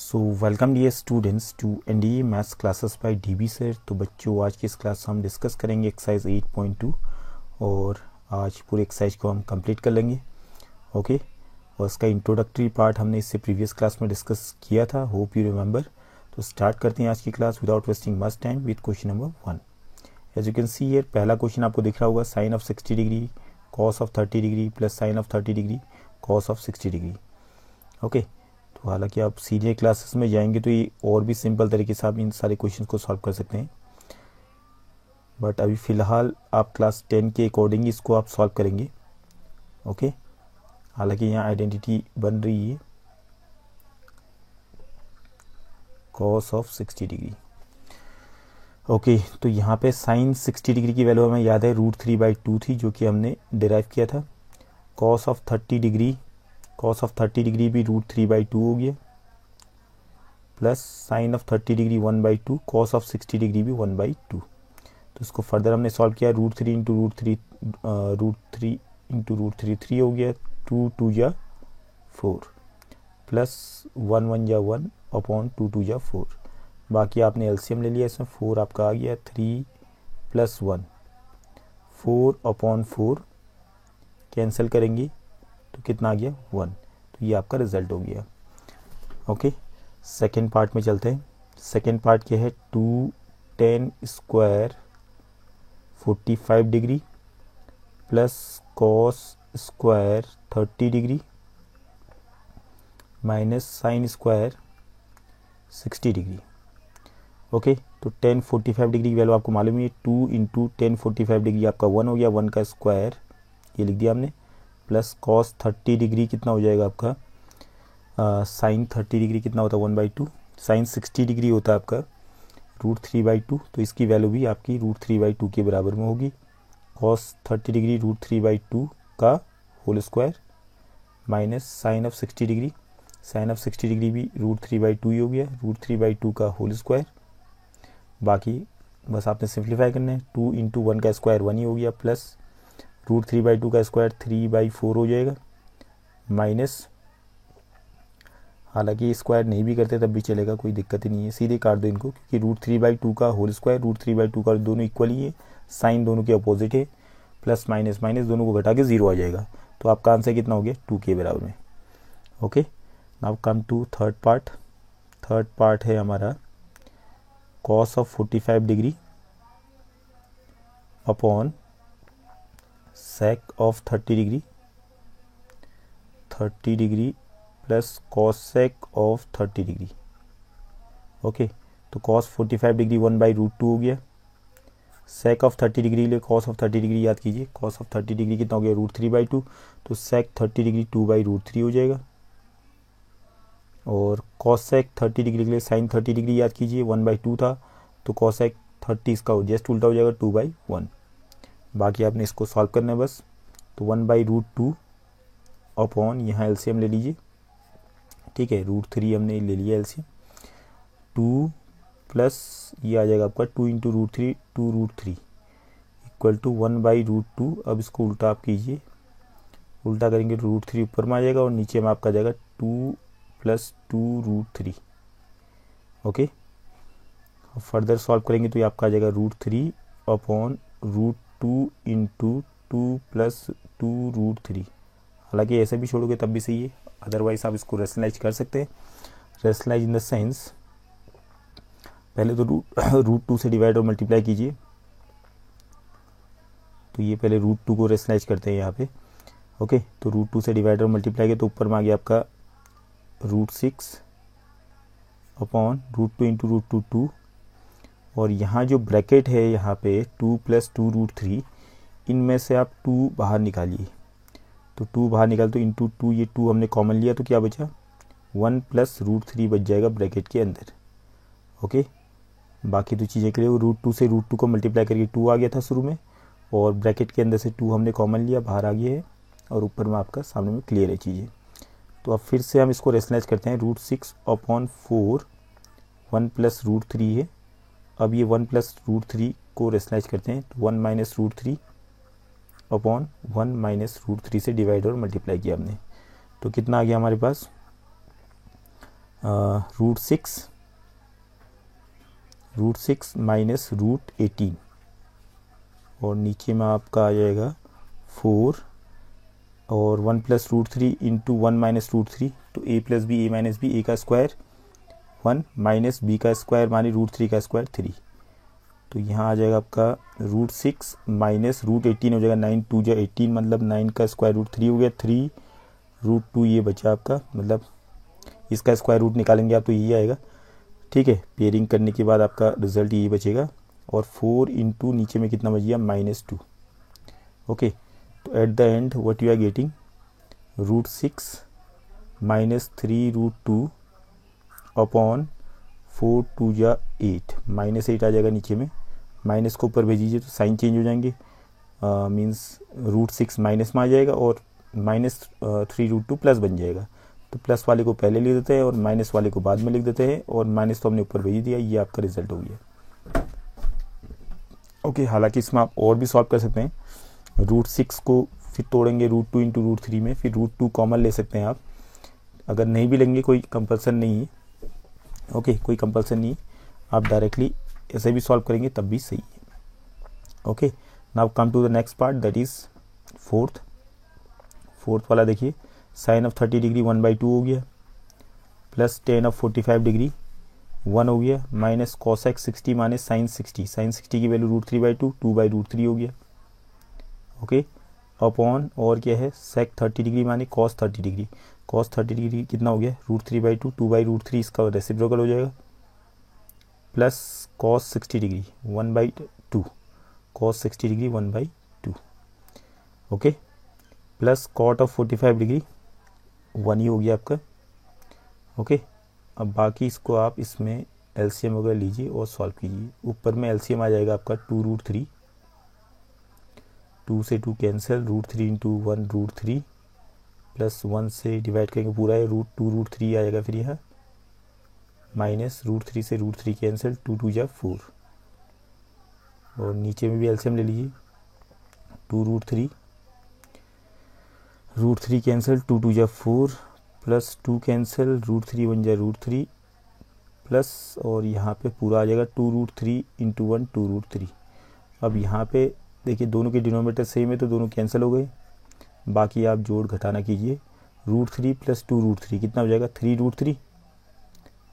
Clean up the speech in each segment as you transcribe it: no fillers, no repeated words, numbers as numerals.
So welcome dear students to NDA maths classes by DB sir. तो बच्चों, आज की इस क्लास में हम डिस्कस करेंगे एक्सरसाइज 8.2 और आज पूरे एक्सरसाइज को हम कंप्लीट कर लेंगे। ओके, और इसका इंट्रोडक्टरी पार्ट हमने इससे प्रीवियस क्लास में डिस्कस किया था, होप यू रिमेंबर। तो स्टार्ट करते हैं आज की class without wasting much time with question number 1। As you can see here, पहला क्वेश्चन आपको दिख रहा होगा, sine of 60 degree cos of 30 degree plus sine of 30 degree cos of 60 degree. Okay, तो हालांकि आप सीनियर क्लासेस में जाएंगे तो ये और भी सिंपल तरीके से आप इन सारे क्वेश्चन को सॉल्व कर सकते हैं, बट अभी फ़िलहाल आप क्लास 10 के अकॉर्डिंग इसको आप सॉल्व करेंगे। ओके, हालांकि यहाँ आइडेंटिटी बन रही है कॉस ऑफ 60 डिग्री। ओके, तो यहाँ पे साइन 60 डिग्री की वैल्यू हमें याद है √3/2 थी, जो कि हमने डिराइव किया था। कॉस ऑफ 30 डिग्री भी √3/2 हो गया, plus sine of 30 degree 1/2, cos of 60 degree भी 1/2। तो इसको फर्दर हमने सॉल्व किया, √3 इंटू √3 3 हो गया, 2 2 जा 4 प्लस 1 1 जा 1 अपॉन 2 2 जा 4। बाकी आपने एलसीएम ले लिया, इसमें 4 आपका आ गया, 3 प्लस 1 4 अपॉन 4 कैंसिल करेंगे तो कितना आ गया 1। तो ये आपका रिजल्ट हो गया। ओके, सेकेंड पार्ट में चलते हैं। सेकेंड पार्ट क्या है, 2 tan square 45 degree plus cos square 30 degree minus sine square 60 degree. Okay, तो tan 45 डिग्री की वैल्यू आपको मालूम है, 2 इंटू tan 45 डिग्री आपका 1 हो गया, 1 का स्क्वायर ये लिख दिया हमने, प्लस कॉस 30 डिग्री कितना हो जाएगा आपका, साइन 30 डिग्री कितना होता है 1/2, साइन 60 डिग्री होता है आपका √3/2, तो इसकी वैल्यू भी आपकी √3/2 के बराबर में होगी। कॉस 30 डिग्री √3/2 का whole square minus sine of 60 degree, sine of 60 degree भी √3/2 ही हो गया, √3/2 का होल स्क्वायर। बाकी बस आपने सिंप्लीफाई करना है, 2 इंटू 1 का स्क्वायर 1 ही हो गया, प्लस √3/2 का स्क्वायर 3/4 हो जाएगा, माइनस, हालांकि स्क्वायर नहीं भी करते तब भी चलेगा, कोई दिक्कत ही नहीं है, सीधे काट दो इनको, क्योंकि √3/2 का होल स्क्वायर √3/2 का दोनों इक्वल ही है, साइन दोनों के अपोजिट है, प्लस माइनस माइनस दोनों को घटा के 0 आ जाएगा। तो आपका आंसर कितना हो गया 2 के बराबर में। Okay, now come to third part. Third part है हमारा cos of 45 degree upon sec of 30 degree plus cosec of 30 degree. Okay, तो कॉस 45 डिग्री 1/√2 हो गया, सेक ऑफ 30 डिग्री लिए कॉस ऑफ 30 डिग्री याद कीजिए, कॉस ऑफ 30 डिग्री कितना हो गया √3/2, तो सेक 30 डिग्री 2/√3 हो जाएगा, और कॉसेक 30 डिग्री के लिए साइन 30 डिग्री याद कीजिए 1/2 था, तो कॉसेक 30 इसका जस्ट उल्टा हो जाएगा 2/1। बाकी आपने इसको सॉल्व करना है बस, तो 1/√2 अपॉन यहाँ एलसीएम ले लीजिए, ठीक है, √3 हमने ले लिया एलसीएम, 2 प्लस ये आ जाएगा आपका 2 इंटू √3 2√3 इक्वल टू 1/√2। अब इसको उल्टा आप कीजिए, उल्टा करेंगे तो √3 ऊपर में आ जाएगा और नीचे में आपका आ जाएगा 2 प्लस 2√3। ओके, फर्दर सॉल्व करेंगे तो ये आपका आ जाएगा √3 अपॉन √2 इंटू 2 प्लस 2√3। हालांकि ऐसे भी छोड़ोगे तब भी सही है, अदरवाइज आप इसको रेशनलाइज कर सकते हैं। रेशनलाइज इन द सेंस, पहले तो √2 से डिवाइड और मल्टीप्लाई कीजिए, तो ये पहले √2 को रेशनलाइज करते हैं यहाँ पे। ओके, तो √2 से डिवाइड और मल्टीप्लाई किया तो ऊपर में आ गया आपका √6 अपॉन √2 इंटू √2 2, और यहाँ जो ब्रैकेट है यहाँ पे 2 प्लस 2√3, इनमें से आप 2 बाहर निकालिए, तो 2 बाहर निकाल तो इंटू 2, ये 2 हमने कॉमन लिया तो क्या बचा 1 प्लस √3 बच जाएगा ब्रैकेट के अंदर। ओके, बाकी तो चीज़ें के लिए √2 से √2 को मल्टीप्लाई करके 2 आ गया था शुरू में, और ब्रैकेट के अंदर से 2 हमने कॉमन लिया, बाहर आ गया है, और ऊपर में आपका सामने में क्लियर है चीज़ें। तो अब फिर से हम इसको रेशनलाइज करते हैं, √6 अपॉन 4 1 प्लस √3 है, अब ये 1 प्लस √3 को रेशनलाइज करते हैं, तो 1 माइनस √3 अपॉन 1 माइनस √3 से डिवाइड और मल्टीप्लाई किया हमने, तो कितना आ गया हमारे पास रूट सिक्स माइनस रूट 18 और नीचे में आपका आ जाएगा 4 और 1 plus root 3 into 1 minus root 3, तो a plus b a minus b, a का स्क्वायर 1 माइनस बी का स्क्वायर माने रूट 3 का स्क्वायर 3, तो यहाँ आ जाएगा आपका रूट 6 माइनस रूट 18 हो जाएगा 9 2 जा 18 मतलब 9 का स्क्वायर रूट 3 हो गया, 3 रूट 2 ये बचा आपका, मतलब इसका स्क्वायर रूट निकालेंगे आप तो यही आएगा। ठीक है, पेयरिंग करने के बाद आपका रिजल्ट यही बचेगा और 4 इंटू नीचे में कितना बच गया -2। ओके, तो at the end what you are getting root 6 minus 3 root 2 upon 4 2 जा 8 -8 आ जाएगा नीचे में, माइनस को ऊपर भेजिए तो साइन चेंज हो जाएंगे, मीन्स रूट 6 माइनस में आ जाएगा और -3 रूट 2 प्लस बन जाएगा, तो प्लस वाले को पहले लिख देते हैं और माइनस वाले को बाद में लिख देते हैं और माइनस तो हमने ऊपर भेज दिया, ये आपका रिजल्ट हो गया। ओके, हालांकि इसमें आप और भी सॉल्व कर सकते हैं, रूट 6 को फिर तोड़ेंगे रूट 2 इंटू रूट 3 में, फिर रूट 2 कॉमन ले सकते हैं आप, अगर नहीं भी लेंगे कोई कंपल्सन नहीं है। ओके, कोई कंपल्सन नहीं है, आप डायरेक्टली ऐसे भी सॉल्व करेंगे तब भी सही है। Okay, now come to the next part, that is fourth वाला। देखिए साइन ऑफ 30 डिग्री 1/2 हो गया, प्लस टेन ऑफ 45 डिग्री 1 हो गया, माइनस कॉसेक 60 माइनस साइन 60 की वैल्यू रूट 3/2 2/√3 हो गया। ओके, अपॉन और क्या है सेक 30 डिग्री माने कॉस 30 डिग्री, कॉस 30 डिग्री कितना हो गया रूट 3/2 2/√3 इसका रेसिप्रोकल हो जाएगा, plus cos 60 degree 1/2 cos 60 degree 1/2। Okay, plus cot of 45 degree 1 ही हो गया आपका। ओके, अब बाकी इसको आप इसमें एलसीएम वगैरह लीजिए और सॉल्व कीजिए। ऊपर में एलसीएम आ जाएगा आपका 2√3, 2 से 2 कैंसिल, √3 इंटू 1 √3 प्लस 1 से डिवाइड करेंगे पूरा है √2 आएगा, फिर यह माइनस √3 से √3 कैंसिल, 2 2 जा 4 और नीचे में भी एलसीएम ले लीजिए 2√3 कैंसिल, 2 2 जा 4 प्लस 2 कैंसिल, √3 1 जा √3 प्लस और यहाँ पे पूरा आ जाएगा 2√3 इंटू 1 2√3। अब यहाँ पे देखिए दोनों के डिनोमिनेटर सेम है तो दोनों कैंसिल हो गए, बाकी आप जोड़ घटाना कीजिए, √3 प्लस 2√3 कितना हो जाएगा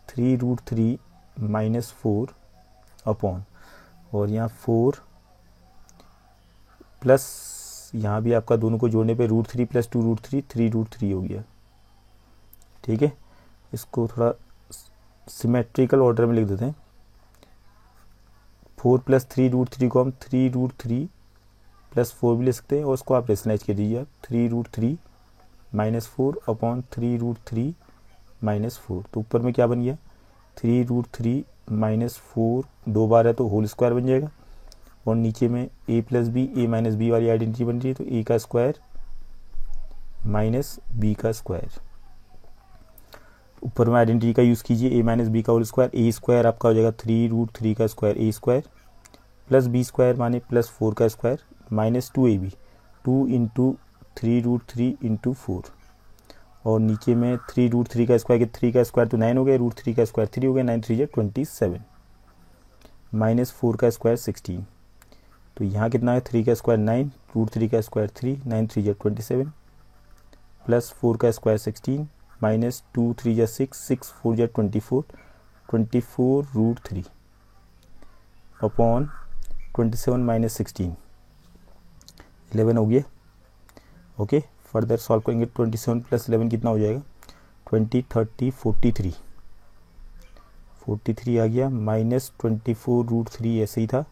3√3 माइनस 4 अपॉन और यहाँ 4 प्लस यहाँ भी आपका दोनों को जोड़ने पे √3 प्लस 2√3 3√3 हो गया। ठीक है, इसको थोड़ा सिमेट्रिकल ऑर्डर में लिख देते हैं, 4 प्लस 3√3 को हम 3√3 प्लस 4 भी ले सकते हैं और उसको आप रेशनलाइज कर दीजिए आप 3√3 माइनस 4 अपॉन 3√3 माइनस 4, तो ऊपर में क्या बन गया 3√3 माइनस 4 2 बार है तो होल स्क्वायर बन जाएगा और नीचे में a plus b a minus b वाली आइडेंटिटी बन रही है तो a का स्क्वायर माइनस बी का स्क्वायर, ऊपर में आइडेंटिटी का यूज़ कीजिए a माइनस बी का होल स्क्वायर, a स्क्वायर आपका हो जाएगा 3√3 का square a square plus b square माने प्लस 4 का square minus 2ab 2 into 3√3 into 4 और नीचे में 3√3 का स्क्वायर 3 का स्क्वायर तो 9 हो गया, √3 का स्क्वायर 3 हो गया, 9 3 जा 27 माइनस 4 का स्क्वायर 16, तो यहाँ कितना है 3 का स्क्वायर 9 √3 का स्क्वायर 3 9 3 जा 27 प्लस 4 का स्क्वायर 16 माइनस 2 3 जा 6 6 4 जा 24 √3 अपॉन 27 माइनस 16 11 हो गया। ओके, फर्दर सॉल्व करेंगे 27 प्लस 11 कितना हो जाएगा 20 30 43 आ गया, माइनस 24 √3 ऐसे ही था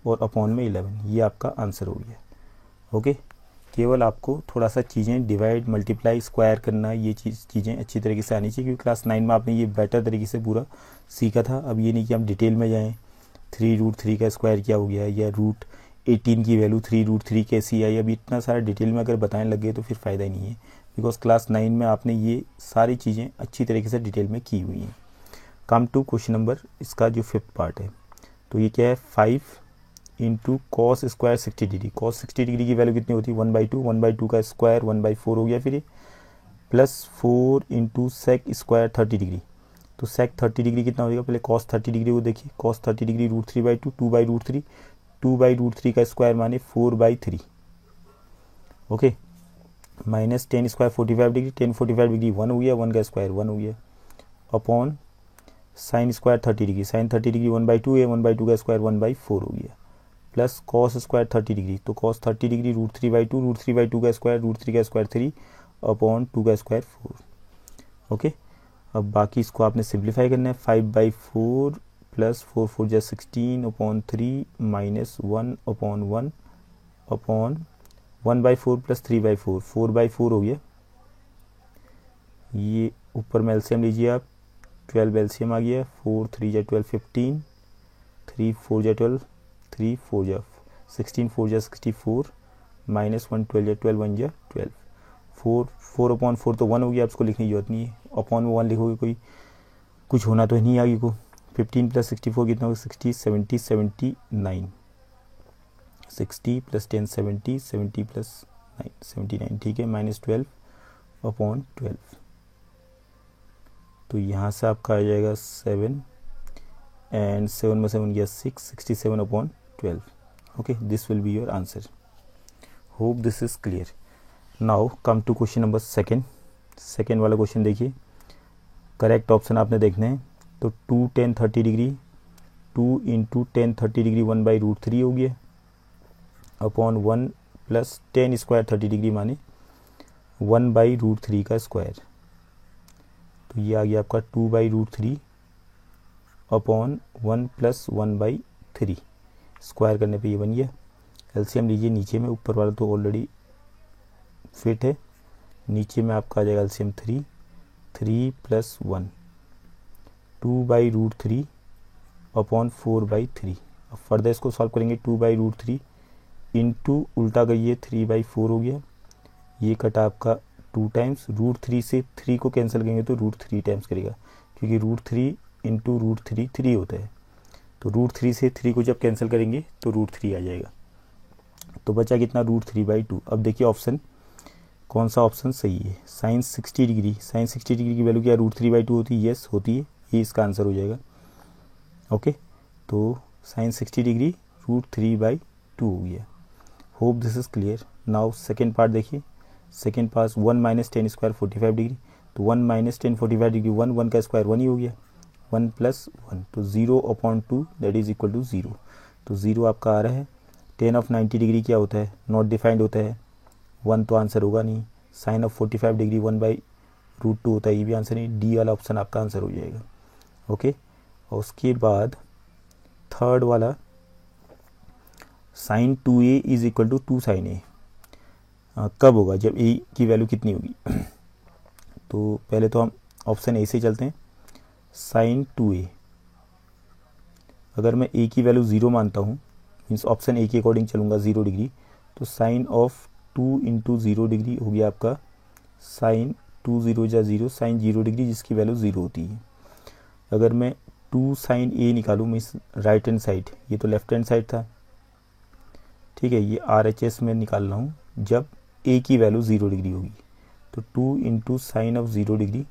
और अपॉन में 11, ये आपका आंसर हो गया। ओके, केवल आपको थोड़ा सा चीज़ें डिवाइड मल्टीप्लाई स्क्वायर करना ये चीज़ें अच्छी तरीके से आनी चाहिए, क्योंकि क्लास 9 में आपने ये बेटर तरीके से पूरा सीखा था। अब ये नहीं कि हम डिटेल में जाएँ 3√3 का स्क्वायर क्या हो गया या √18 की वैल्यू 3√3 कैसी आई, अभी इतना सारा डिटेल में अगर बताने लग गए तो फिर फ़ायदा ही नहीं है, बिकॉज क्लास 9 में आपने ये सारी चीज़ें अच्छी तरीके से डिटेल में की हुई हैं। कम टू क्वेश्चन नंबर, इसका जो 5th पार्ट है, तो ये क्या है 5 into cos square 60 degree, cos 60 degree की वैल्यू कितनी होती है 1/2 का स्क्वायर 1/4 हो गया, फिर ये plus 4 into sec square 30 degree, तो सेक 30 डिग्री कितना हो जाएगा, पहले कॉस 30 डिग्री को देखिए, कॉस 30 डिग्री √3/2, 2/√3, 2/√3 का स्क्वायर माने 4/3, okay, minus tan square 45 degree, 10 45 degree 1 हो गया, 1 का स्क्वायर 1 हो गया, upon sine square 30 degree, sine 30 degree 1/2 है, 1/2 का स्क्वायर 1/4 हो गया, प्लस कॉस स्क्वायर 30 डिग्री, तो कॉस 30 डिग्री √3/2, √3/2 का स्क्वायर, √3 का स्क्वायर 3 अपॉन 2 का स्क्वायर 4, ओके। अब बाकी इसको आपने सिंप्लीफाई करना है, 5/4 प्लस 4 4 जा 16 upon 3 minus 1 upon 1 upon 1/4 plus 3/4, 4/4 हो गया, ये ऊपर में एलसीएम लीजिए आप, 12 एलसीएम आ गया, 4 3 जा 12 15, 3 4 जा 12, 3 4 जा 16, 4 जा 64 माइनस 1 12 जा 12, 1 जा 12, 4 अपॉन 4 तो 1 हो गया, आप इसको लिखने की जरूरत नहीं है, अपॉन में 1 लिखोगे कोई कुछ होना तो नहीं आगे को, 15 प्लस 64 कितना होगा 60 70 79, 60 प्लस 10 70, 70 प्लस 9 79, ठीक है, माइनस 12 अपॉन 12, तो यहाँ से आपका आ जाएगा 7 एंड 7 में 7 गया 6, 67 upon 12, okay, this will be your answer. Hope this is clear. Now come to question number second वाला क्वेश्चन देखिए, करेक्ट ऑप्शन आपने देखने हैं, तो 2 10 30 डिग्री 2 इंटू 10 30 डिग्री 1/√3 हो गया, अपॉन 1 प्लस 10 स्क्वायर 30 डिग्री माने 1/√3 का स्क्वायर, तो ये आ गया आपका 2/√3 अपॉन 1 प्लस 1/3, स्क्वायर करने पे ये बन गया, एलसीएम लीजिए, नीचे में ऊपर वाला तो ऑलरेडी फिट है, नीचे में आपका आ जाएगा एलसीएम 3 प्लस 1, 2/√3 अपॉन 4/3, अब फर्दर इसको सॉल्व करेंगे, 2/√3 इंटू उल्टा करिए 3/4 हो गया, ये कटा आपका 2 टाइम्स, √3 से 3 को कैंसिल करेंगे तो √3 टाइम्स करेगा, क्योंकि √3 इंटू √3 3 होता है, तो √3 से 3 को जब कैंसिल करेंगे तो √3 आ जाएगा, तो बचा कितना √3/2। अब देखिए ऑप्शन कौन सा ऑप्शन सही है, साइन 60 डिग्री, साइन 60 डिग्री की वैल्यू क्या √3/2 होती है, यस होती है, ये इसका आंसर हो जाएगा, ओके, तो साइन 60 डिग्री √3/2 हो गया। Hope this is clear. Now second part देखिए, second part 1 minus 10 square 45 degree, तो 1 माइनस 10 45 डिग्री 1 का स्क्वायर 1 ही हो गया, 1 प्लस 1, तो 0 upon 2 that is equal to 0, तो 0 आपका आ रहा है। 10 ऑफ 90 डिग्री क्या होता है, नॉट डिफाइंड होता है, 1 तो आंसर होगा नहीं, साइन ऑफ 45 डिग्री 1/√2 होता है, ये भी आंसर नहीं, डी वाला ऑप्शन आपका आंसर हो जाएगा, ओके। और उसके बाद थर्ड वाला sine 2a is equal to 2 sine a, कब होगा, जब a की वैल्यू कितनी होगी, तो पहले तो हम ऑप्शन ए से चलते हैं, साइन 2a, अगर मैं a की वैल्यू 0 मानता हूँ, मीन्स ऑप्शन ए के अकॉर्डिंग चलूँगा 0 डिग्री, तो साइन ऑफ 2 इंटू 0 डिग्री हो गया आपका साइन 2 0 जा 0, साइन 0 डिग्री जिसकी वैल्यू 0 होती है। अगर मैं 2 साइन ए निकालूँ, मीन्स राइट हैंड साइड, ये तो लेफ्ट हैंड साइड था, ठीक है, ये RHS में निकाल रहा हूँ, जब a की वैल्यू 0 डिग्री होगी, तो 2 इंटू साइन ऑफ 0 डिग्री,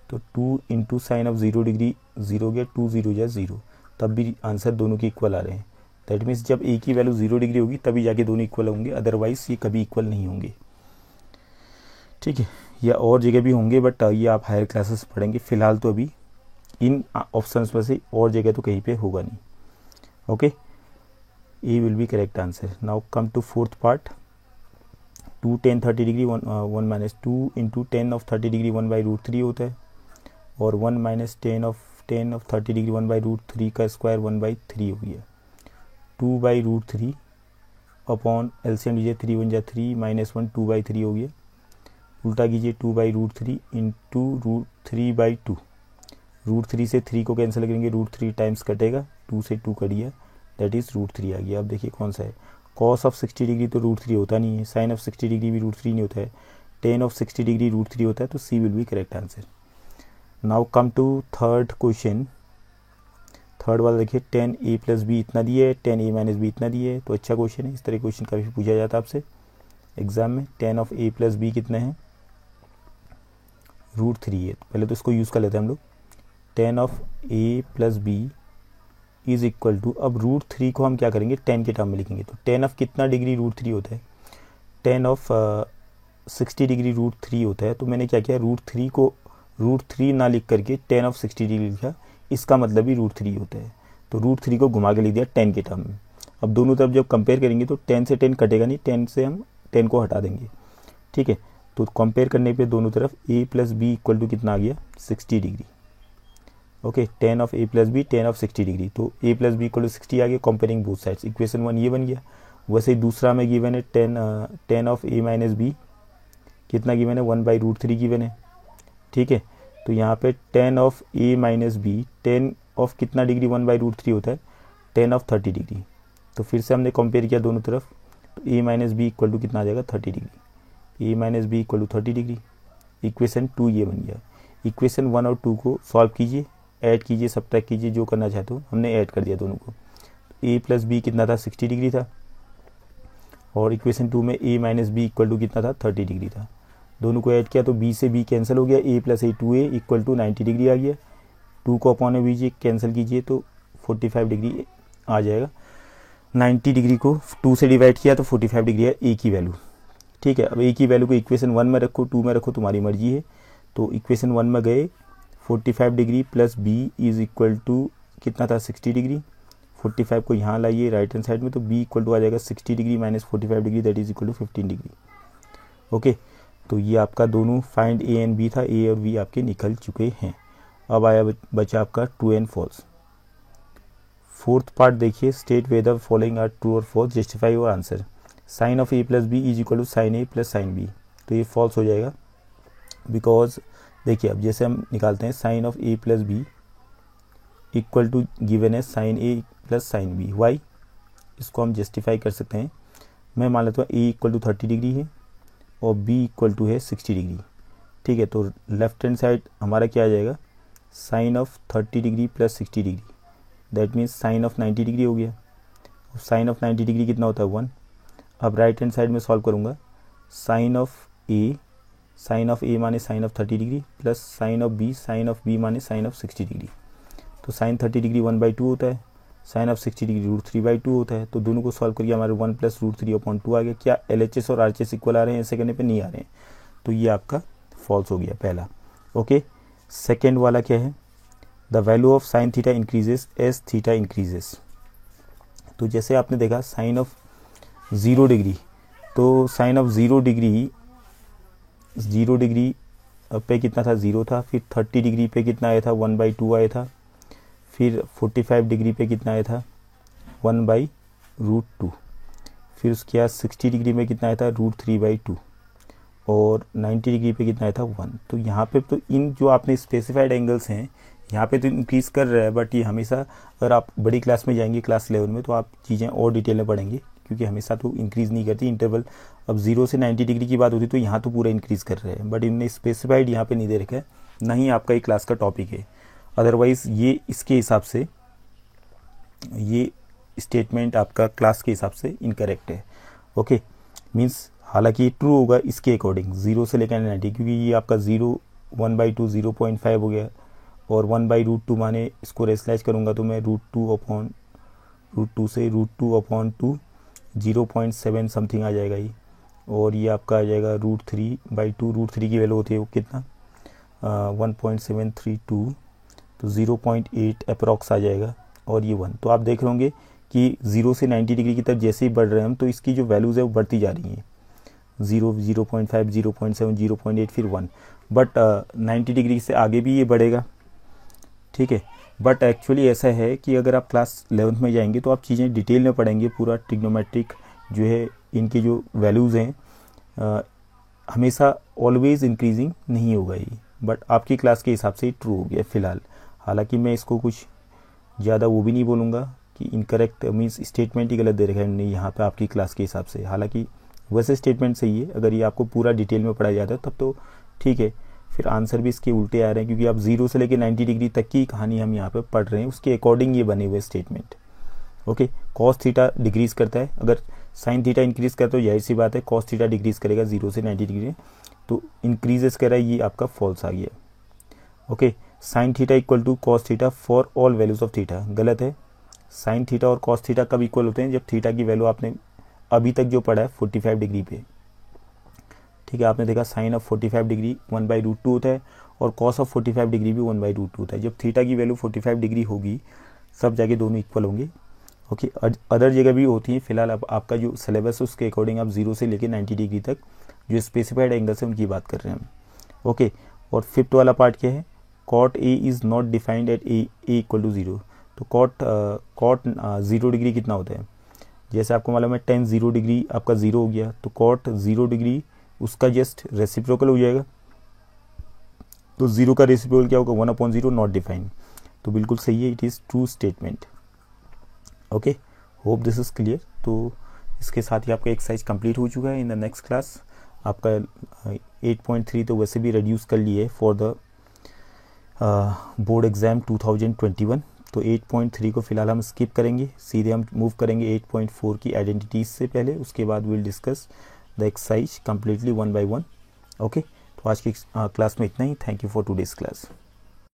तो 2 इंटू साइन ऑफ 0 डिग्री 0 गया, 2 0 जा 0, तब भी आंसर दोनों के इक्वल आ रहे हैं, दैट मीन्स जब a की वैल्यू 0 डिग्री होगी तभी जाके दोनों इक्वल होंगे, अदरवाइज ये कभी इक्वल नहीं होंगे, ठीक है, या और जगह भी होंगे, बट ये आप हायर क्लासेस पढ़ेंगे, फिलहाल तो अभी इन ऑप्शंस में से और जगह तो कहीं पे होगा नहीं, okay, a will be correct answer. Now come to fourth part, 2 10 30 degree 1 minus 2 into 10 of 30 degree 1/√3 होता है, और 1 माइनस 10 ऑफ 30 डिग्री 1/√3 का स्क्वायर 1/3 हो गया, 2/√3 अपॉन एलसीएम लीजिए, 3 1 जा 3 माइनस 1 2/3 हो गया, उल्टा कीजिए 2/√3 इंटू √3/2, √3 से 3 को कैंसिल करेंगे, √3 टाइम्स कटेगा, 2 से 2 कट गया, दैट इज √3 आ गया। अब देखिए कौन सा है, कॉस ऑफ 60 डिग्री तो √3 होता नहीं है, साइन ऑफ 60 डिग्री भी √3 नहीं होता है, 10 ऑफ 60 डिग्री √3 होता है, तो C will be correct answer. Now come to third question, third वाला देखिए 10a प्लस बी इतना दिया है, 10a माइनस बी इतना दिया है, तो अच्छा क्वेश्चन है, इस तरह क्वेश्चन काफ़ी पूछा जाता है आपसे एग्जाम में। 10 ऑफ a प्लस बी कितना है, √3 है, तो पहले तो इसको यूज़ कर लेते हैं हम लोग, tan of a plus B is equal to, अब रूट 3 को हम क्या करेंगे 10 के टर्म में लिखेंगे, तो टेन ऑफ कितना डिग्री रूट 3 होता है, टेन ऑफ 60 डिग्री रूट 3 होता है। तो मैंने क्या किया, रूट 3 को रूट 3 ना लिख करके टेन ऑफ 60 डिग्री लिखा, इसका मतलब ही रूट 3 होता है। तो रूट 3 को घुमा के लिख दिया 10 के टर्म में। अब दोनों तरफ जब कंपेयर करेंगे तो 10 से 10 कटेगा नहीं, 10 से हम 10 को हटा देंगे, ठीक है। तो कंपेयर करने पे दोनों तरफ a plus B equal to कितना आ गया 60 degree. Okay, tan of a plus b, tan of 60 degree, तो a plus B equal to 60 आ गया। कंपेयरिंग बोथ साइड्स, इक्वेशन 1 ये बन गया। वैसे ही दूसरा में गिवन है tan of a minus b, कितना गिवन है 1 बाई रूट 3 गिवन है, ठीक है। तो यहाँ पे tan of a minus b, tan of कितना डिग्री 1 बाई रूट 3 होता है, टेन ऑफ 30 डिग्री। तो फिर से हमने कंपेयर किया दोनों तरफ, तो a minus b equal to कितना आ जाएगा 30 degree, a minus b equal to 30 degree. Equation 2 ये बन गया। इक्वेशन 1 और 2 को सॉल्व कीजिए, ऐड कीजिए, सब्ट्रैक्ट कीजिए, जो करना चाहते हो। हमने ऐड कर दिया दोनों को, तो a प्लस बी कितना था 60 डिग्री था, और इक्वेशन 2 में a minus b equal to कितना था 30 डिग्री था। दोनों को ऐड किया तो b से b कैंसिल हो गया, a plus a 2a equal to 90 degree आ गया। 2 को अपॉन में बीजिए, कैंसिल कीजिए तो 45 डिग्री आ जाएगा। 90 डिग्री को 2 से डिवाइड किया तो 45 डिग्री है a की वैल्यू, ठीक है। अब a की वैल्यू को इक्वेशन 1 में रखो, 2 में रखो, तुम्हारी मर्जी है। तो इक्वेशन 1 में गए 45 degree plus b is equal to कितना था 60 डिग्री। 45 को यहाँ लाइए राइट हैंड साइड में, तो b इक्वल टू आ जाएगा 60 degree minus 45 degree, that is equal to 15 degree. Okay, तो ये आपका दोनों फाइंड a एंड b था, a और b आपके निकल चुके हैं। अब आया बचा आपका true and false. Fourth part देखिए, state whether following are true और false, justify your answer. Sine of a plus B is equal to sine a plus sine B, तो ये फॉल्स हो जाएगा। बिकॉज देखिए, अब जैसे हम निकालते हैं sine of a plus B equal to given है sine a plus sine B, why, इसको हम जस्टिफाई कर सकते हैं। मैं मान लेता हूँ a इक्वल टू 30 डिग्री है और b इक्वल टू है 60 डिग्री, ठीक है। तो लेफ्ट हैंड साइड हमारा क्या आ जाएगा, sine of 30 degree plus 60 degree, that means sine of 90 degree हो गया। साइन ऑफ 90 डिग्री कितना होता है 1। अब राइट हैंड साइड में सॉल्व करूँगा, साइन ऑफ a माने sine of 30 degree plus sine of b माने साइन ऑफ 60 डिग्री। तो साइन 30 डिग्री 1/2 होता है, साइन ऑफ 60 डिग्री रूट 3/2 होता है। तो दोनों को सॉल्व करके हमारे 1 प्लस रूट 3/2 आ गया। क्या LHS और RHS इक्वल आ रहे हैं, ऐसे करने पे नहीं आ रहे हैं, तो ये आपका फॉल्स हो गया पहला। ओके, सेकेंड वाला क्या है, the value of sine theta increases as theta increases. तो जैसे आपने देखा साइन ऑफ 0 डिग्री, तो साइन ऑफ 0 डिग्री पे कितना था 0 था, फिर 30 डिग्री पे कितना आया था 1/2 आया था, फिर 45 डिग्री पे कितना आया था 1/√2, फिर उसके बाद 60 डिग्री में कितना आया था √3/2, और 90 डिग्री पे कितना आया था 1। तो यहाँ पे तो इन जो आपने स्पेसिफाइड एंगल्स हैं यहाँ पे तो इंक्रीज़ कर रहा है, बट ये हमेशा अगर आप बड़ी क्लास में जाएंगे क्लास 11 में तो आप चीज़ें और डिटेल में पढ़ेंगे, क्योंकि हमेशा तो इंक्रीज़ नहीं करती इंटरवल। अब 0 से 90 डिग्री की बात होती तो यहाँ तो पूरा इंक्रीज़ कर रहे हैं, बट इन्होंने स्पेसिफाइड यहाँ पे नहीं दे रखा है, ना ही आपका ये क्लास का टॉपिक है। अदरवाइज़ ये इसके हिसाब से ये स्टेटमेंट आपका क्लास के हिसाब से इनकरेक्ट है। ओके, मीन्स हालांकि ट्रू होगा इसके अकॉर्डिंग 0 से लेकर 90, क्योंकि ये आपका 1/2 0.5 हो गया, और 1/√2 माने इसको रेसलाइज करूँगा तो मैं √2 से √2/2 0.7 समथिंग आ जाएगा ये, और ये आपका आ जाएगा √3/2, √3 की वैल्यू होती है वो कितना 1.732, तो 0.8 अप्रॉक्स आ जाएगा, और ये 1। तो आप देख रहे होंगे कि 0 से 90 डिग्री की तरफ जैसे ही बढ़ रहे हैं हम, तो इसकी जो वैल्यूज़ है वो बढ़ती जा रही हैं, 0.5 0.7 0.8 फिर 1, बट 90 डिग्री से आगे भी ये बढ़ेगा, ठीक है। बट एक्चुअली ऐसा है कि अगर आप क्लास 11th में जाएंगे तो आप चीज़ें डिटेल में पढ़ेंगे, पूरा ट्रिग्नोमेट्रिक जो है इनकी जो वैल्यूज़ हैं हमेशा ऑलवेज इंक्रीजिंग नहीं होगा ये, बट आपकी क्लास के हिसाब से ही ट्रू हो गया फ़िलहाल। हालांकि मैं इसको कुछ ज़्यादा वो भी नहीं बोलूँगा कि इनकरेक्ट मीन्स स्टेटमेंट ही गलत दे रखा है नहीं यहाँ पे आपकी क्लास के हिसाब से, हालांकि वैसे स्टेटमेंट सही है। अगर ये आपको पूरा डिटेल में पढ़ाया जाता है तब तो ठीक है, फिर आंसर भी इसके उल्टे आ रहे हैं, क्योंकि आप 0 से लेकर 90 डिग्री तक की कहानी हम यहाँ पे पढ़ रहे हैं, उसके अकॉर्डिंग ये बने हुए statement. Okay, cos theta decrease करता है, अगर साइन थीटा इंक्रीज करता है तो जाहिर सी बात है कॉस थीटा डिक्रीज करेगा 0 से 90 डिग्री, तो इंक्रीजेस कर रहा है, ये आपका फॉल्स आ गया। Okay, sine theta equal to cos theta for all values of theta, गलत है। साइन थीटा और कॉस थीटा कब इक्वल होते हैं, जब थीटा की वैल्यू आपने अभी तक जो पढ़ा है 45 डिग्री पे, ठीक है। आपने देखा साइन ऑफ 45 डिग्री 1/√2 होता है और कॉस ऑफ 45 डिग्री भी 1/√2 होता है। जब थीटा की वैल्यू 45 डिग्री होगी सब जगह दोनों इक्वल होंगे, ओके। अदर जगह भी होती है, फिलहाल आपका जो सिलेबस है उसके अकॉर्डिंग आप 0 से लेकर 90 डिग्री तक जो स्पेसिफाइड एंगल्स है उनकी बात कर रहे हैं हम, ओके। और फिफ्थ वाला पार्ट क्या है, cot a is not defined at a equal to 0। तो कॉट 0 डिग्री कितना होता है, जैसे आपको मालूम है tan 0 डिग्री आपका 0 हो गया, तो कॉट 0 डिग्री उसका जस्ट रेसिप्रोकल हो जाएगा। तो 0 का रेसिप्रोकल क्या होगा, 1/0 नॉट डिफाइंड। तो बिल्कुल सही है, it is true statement, okay. Hope this is clear. तो इसके साथ ही आपका एक्सरसाइज कंप्लीट हो चुका है। इन द नेक्स्ट क्लास आपका 8.3 तो वैसे भी रिड्यूस कर लिए फॉर द बोर्ड एग्जाम 2021। तो 8.3 को फिलहाल हम स्किप करेंगे, सीधे हम मूव करेंगे 8.4 की आइडेंटिटीज से पहले, उसके बाद will discuss the exercise completely 1 by 1, okay. तो आज की क्लास में इतना ही। Thank you for today's class.